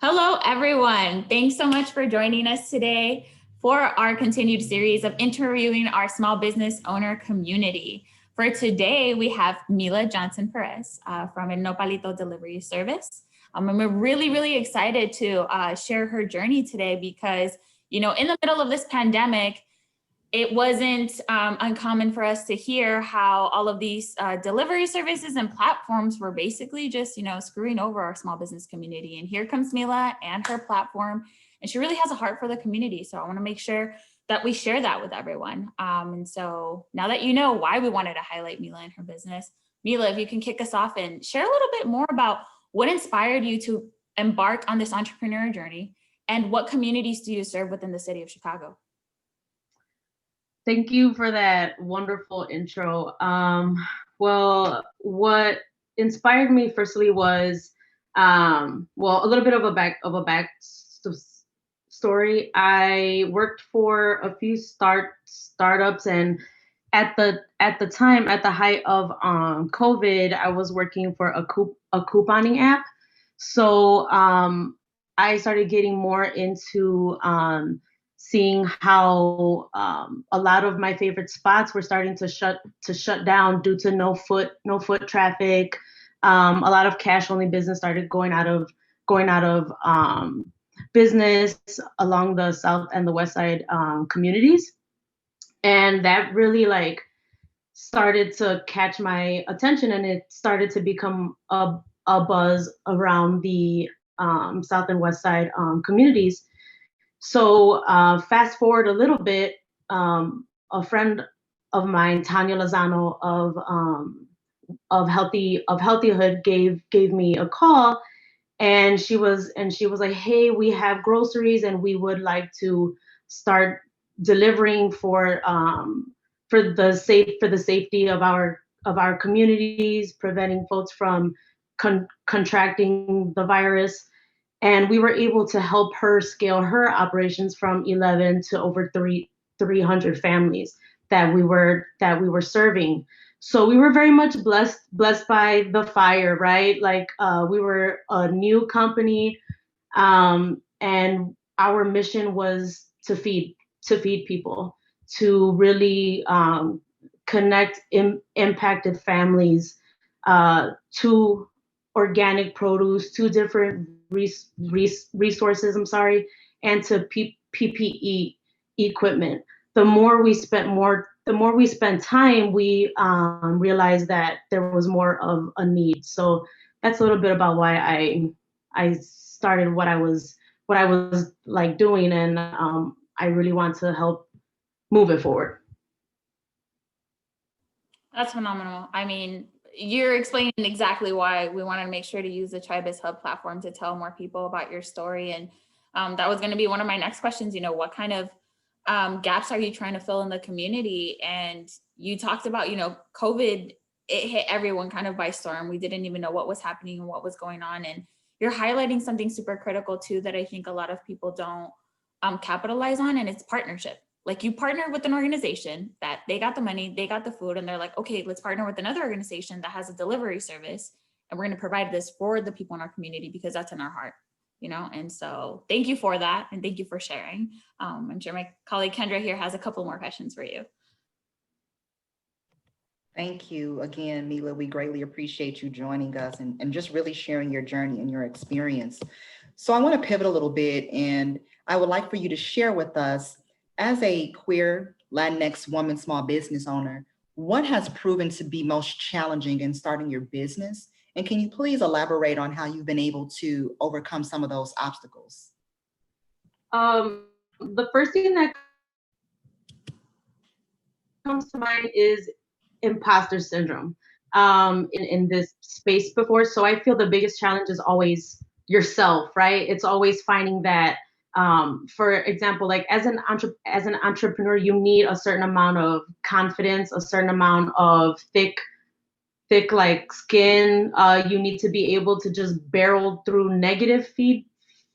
Hello, everyone. Thanks so much for joining us today for our continued series of interviewing our small business owner community. For today, we have Mila Johnson Perez from a Nopalito delivery service. And we're really excited to share her journey today because, in the middle of this pandemic, it wasn't uncommon for us to hear how all of these delivery services and platforms were basically just, screwing over our small business community. And here comes Mila and her platform, and she really has a heart for the community. So I want to make sure that we share that with everyone. And so now that you know why we wanted to highlight Mila and her business, Mila, if you can kick us off and share a little bit more about what inspired you to embark on this entrepreneur journey and what communities do you serve within the city of Chicago? Thank you for that wonderful intro. Well, what inspired me firstly was, a little bit of a back story. I worked for a few startups, and at the time, at the height of COVID, I was working for a couponing app. So I started getting more into seeing how a lot of my favorite spots were starting to shut down due to no foot traffic. A lot of cash only business started going out of business along the south and the west side communities, and that really like started to catch my attention, and it started to become a buzz around the south and west side communities. So fast forward a little bit, a friend of mine, Tanya Lozano of Healthyhood, gave me a call, and she was like, "Hey, we have groceries, and we would like to start delivering for the safety of our communities, preventing folks from contracting the virus." And we were able to help her scale her operations from 11 to over 300 families that we were serving. So we were very much blessed by the fire, right? Like we were a new company, and our mission was to feed people, to really connect impacted families to organic produce, to different resources, I'm sorry, and to PPE equipment. The more we spent time, we realized that there was more of a need. So that's a little bit about why I started what I was like doing, and I really want to help move it forward. That's phenomenal. I mean, you're explaining exactly why we wanted to make sure to use the ChiBizHub platform to tell more people about your story. And that was going to be one of my next questions. What kind of gaps are you trying to fill in the community? And you talked about, COVID, it hit everyone kind of by storm. We didn't even know what was happening and what was going on. And you're highlighting something super critical too that I think a lot of people don't capitalize on, and it's partnership. Like, you partner with an organization that they got the money, they got the food, and they're like, okay, let's partner with another organization that has a delivery service, and we're going to provide this for the people in our community because that's in our heart. And so thank you for that, and thank you for sharing. I'm sure my colleague Kendra here has a couple more questions for you. Thank you again, Mila. We greatly appreciate you joining us and just really sharing your journey and your experience. So I want to pivot a little bit, and I would like for you to share with us, as a queer Latinx woman small business owner, what has proven to be most challenging in starting your business? And can you please elaborate on how you've been able to overcome some of those obstacles? The first thing that comes to mind is imposter syndrome in this space before. So I feel the biggest challenge is always yourself, right? It's always finding that, for example, like as an entrepreneur, you need a certain amount of confidence, a certain amount of thick like skin. You need to be able to just barrel through negative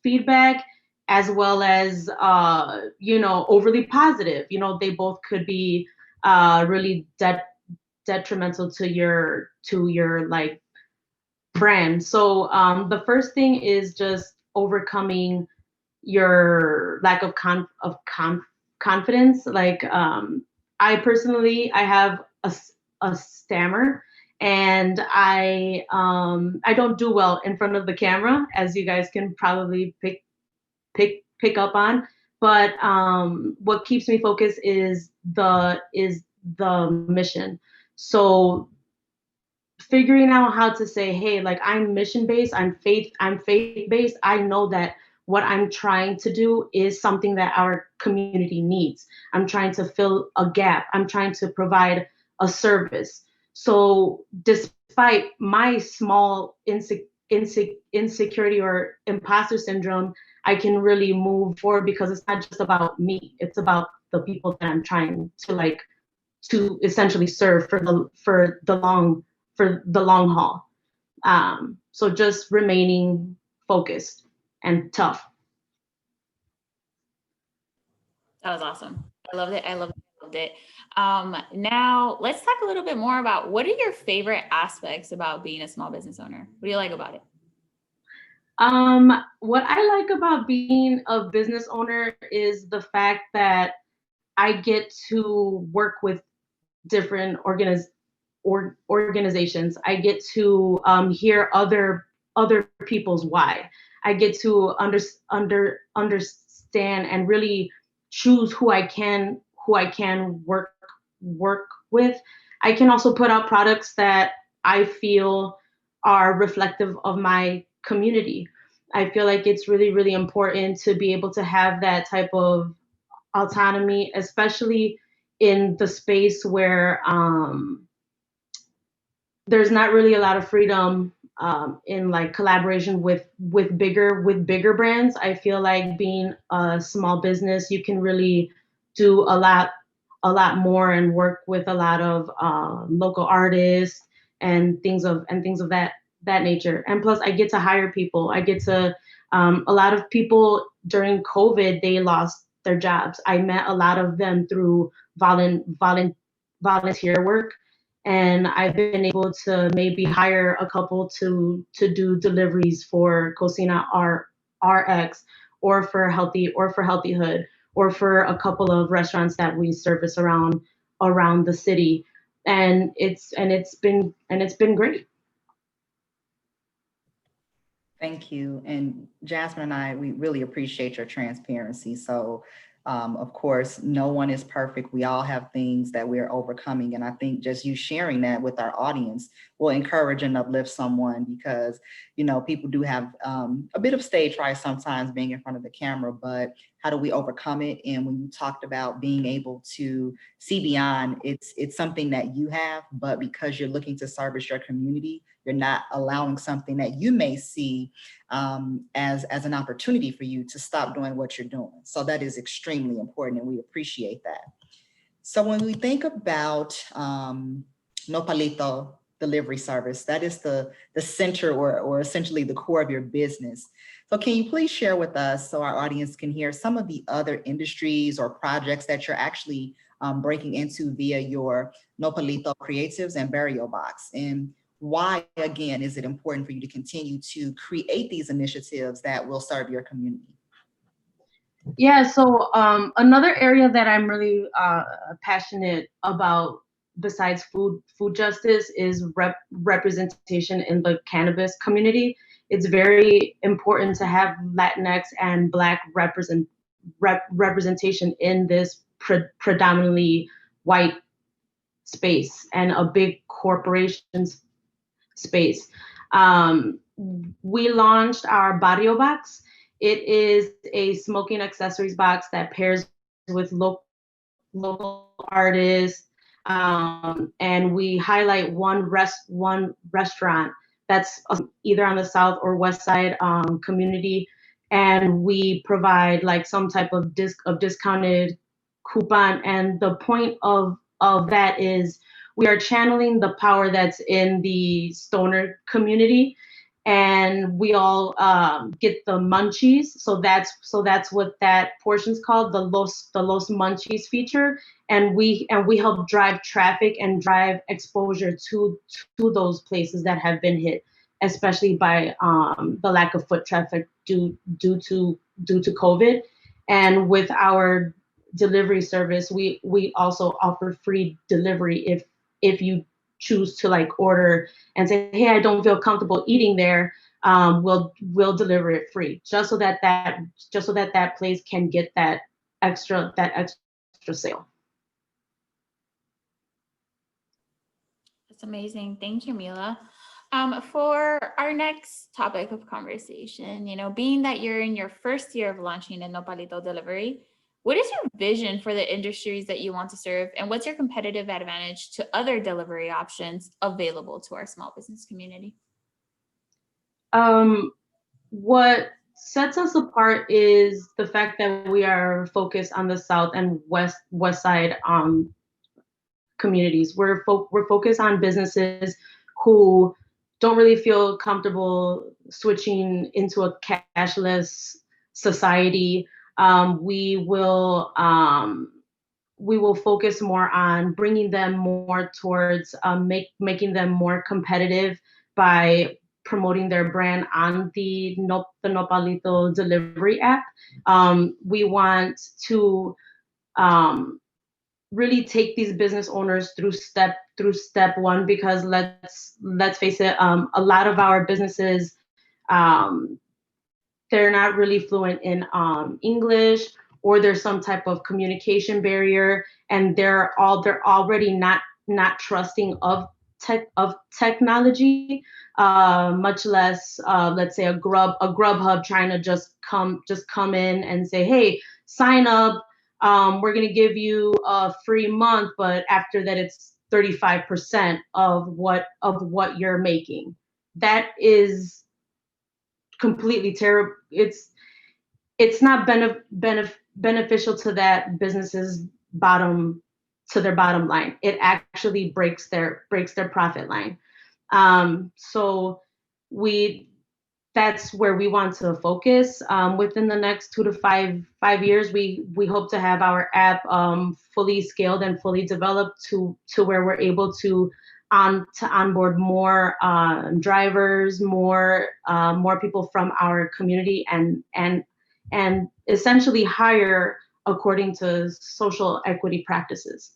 feedback, as well as overly positive. They both could be really detrimental to your like brand. So the first thing is just overcoming your lack of confidence. Like I personally, I have a stammer, and I don't do well in front of the camera, as you guys can probably pick up on. But what keeps me focused is the mission. So figuring out how to say, hey, like I'm mission based, I'm faith based. I know that what I'm trying to do is something that our community needs. I'm trying to fill a gap. I'm trying to provide a service. So despite my small insecurity or imposter syndrome, I can really move forward because it's not just about me. It's about the people that I'm trying to to essentially serve for the long haul. So just remaining focused and tough. That was awesome. I loved it. I loved it. I loved it. Now let's talk a little bit more about what are your favorite aspects about being a small business owner? What do you like about it? What I like about being a business owner is the fact that I get to work with different organizations. I get to hear other people's why. I get to understand and really choose who I can work with. I can also put out products that I feel are reflective of my community. I feel like it's really important to be able to have that type of autonomy, especially in the space where there's not really a lot of freedom in like collaboration with bigger brands. I feel like being a small business, you can really do a lot more and work with a lot of local artists and things of that nature. And plus, I get to hire people. I get to a lot of people during COVID, they lost their jobs. I met a lot of them through volunteer work, and I've been able to maybe hire a couple to do deliveries for Cocina RX or for Healthy Hood or for a couple of restaurants that we service around the city, and it's been great. Thank you. And Jasmine and I, we really appreciate your transparency. So, of course, no one is perfect. We all have things that we're overcoming. And I think just you sharing that with our audience will encourage and uplift someone because, you know, people do have a bit of stage fright sometimes being in front of the camera, but how do we overcome it? And when you talked about being able to see beyond, it's something that you have, but because you're looking to service your community, you're not allowing something that you may see as an opportunity for you to stop doing what you're doing. So that is extremely important, and we appreciate that. So when we think about Nopalito delivery service, that is the center or essentially the core of your business. So can you please share with us so our audience can hear some of the other industries or projects that you're actually breaking into via your Nopalito Creatives and Burial Box, and why, again, is it important for you to continue to create these initiatives that will serve your community? Yeah, so another area that I'm really passionate about besides food justice is representation in the cannabis community. It's very important to have Latinx and Black representation in this predominantly white space and a big corporations space. We launched our Barrio Box. It is a smoking accessories box that pairs with local artists, and we highlight one restaurant that's either on the south or west side community, and we provide like some type of discounted coupon. And the point of that is we are channeling the power that's in the stoner community, and we all get the munchies. So that's what that portion's called, the Los Munchies feature, and we help drive traffic and drive exposure to those places that have been hit. especially by the lack of foot traffic due to COVID. And with our delivery service, we also offer free delivery if you choose to like order and say, hey, I don't feel comfortable eating there. We'll deliver it free, just so that place can get that extra sale. That's amazing. Thank you, Mila. For our next topic of conversation, being that you're in your first year of launching a Nopalito delivery, what is your vision for the industries that you want to serve, and what's your competitive advantage to other delivery options available to our small business community? What sets us apart is the fact that we are focused on the south and west side communities. We're focused on businesses who don't really feel comfortable switching into a cashless society. We will focus more on bringing them more towards making them more competitive by promoting their brand on the Nopalito delivery app. We want to really take these business owners through step one, because let's face it, a lot of our businesses, they're not really fluent in English, or there's some type of communication barrier, and they're already not trusting of technology, much less let's say a Grubhub trying to just come in and say, hey, sign up, we're going to give you a free month, but after that it's 35% of what you're making. That is completely terrible. It's not beneficial to that business's bottom line. It actually breaks their profit line. So that's where we want to focus. Within the next 2 to 5 years, we hope to have our app fully scaled and fully developed to where we're able to onboard more drivers, more people from our community, and essentially hire according to social equity practices.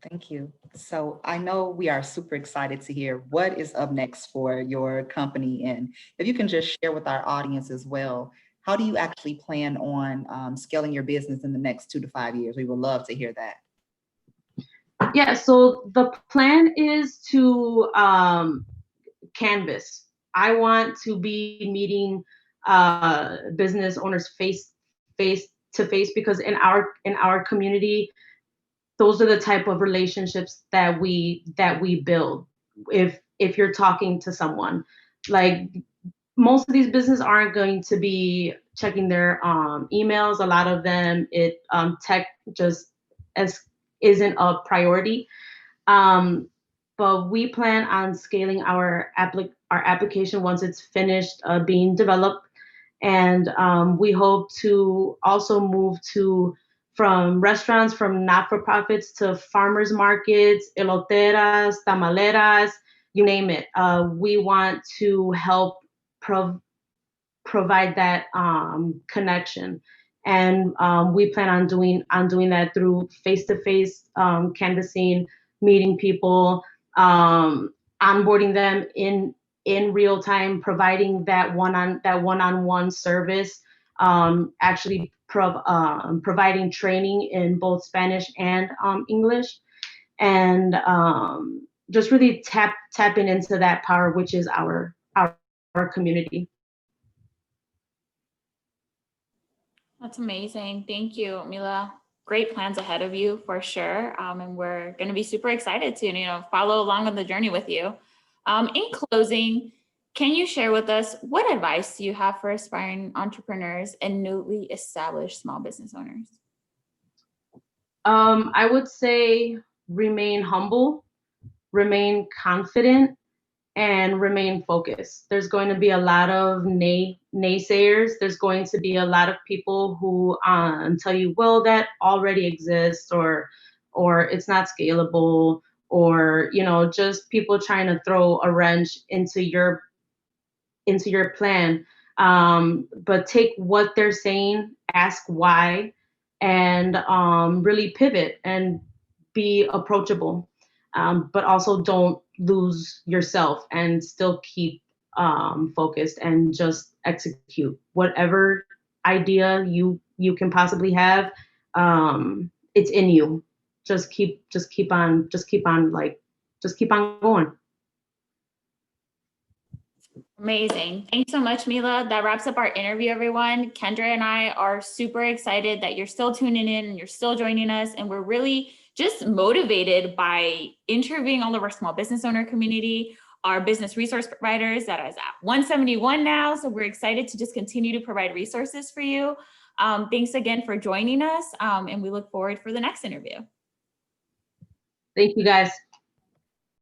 Thank you. So I know we are super excited to hear what is up next for your company. And if you can just share with our audience as well, how do you actually plan on scaling your business in the next 2 to 5 years? We would love to hear that. Yeah, so the plan is to canvas. I want to be meeting business owners face to face, because in our community, those are the type of relationships that we build. If you're talking to someone, like, most of these businesses aren't going to be checking their emails. A lot of them, tech just isn't a priority. But we plan on scaling our application once it's finished being developed, and we hope to also move from restaurants, from not-for-profits, to farmers markets, eloteras, tamaleras, you name it. We want to help provide that connection, and we plan on doing that through face-to-face canvassing, meeting people, onboarding them in real time, providing that one-on-one service, actually providing training in both Spanish and English, and just really tapping into that power, which is our community. That's amazing. Thank you, Mila. Great plans ahead of you for sure. And we're going to be super excited to, follow along on the journey with you. In closing, can you share with us what advice do you have for aspiring entrepreneurs and newly established small business owners? I would say remain humble, remain confident, and remain focused. There's going to be a lot of naysayers. There's going to be a lot of people who tell you, well, that already exists, or it's not scalable, or just people trying to throw a wrench into your plan. But take what they're saying, ask why, and really pivot and be approachable. But also don't lose yourself and still keep focused and just execute whatever idea you can possibly have. It's in you. Just keep on going. Amazing. Thanks so much, Mila. That wraps up our interview, everyone. Kendra and I are super excited that you're still tuning in and you're still joining us. And we're really just motivated by interviewing all of our small business owner community, our business resource providers that is at 171 now. So we're excited to just continue to provide resources for you. Thanks again for joining us. And we look forward for the next interview. Thank you, guys.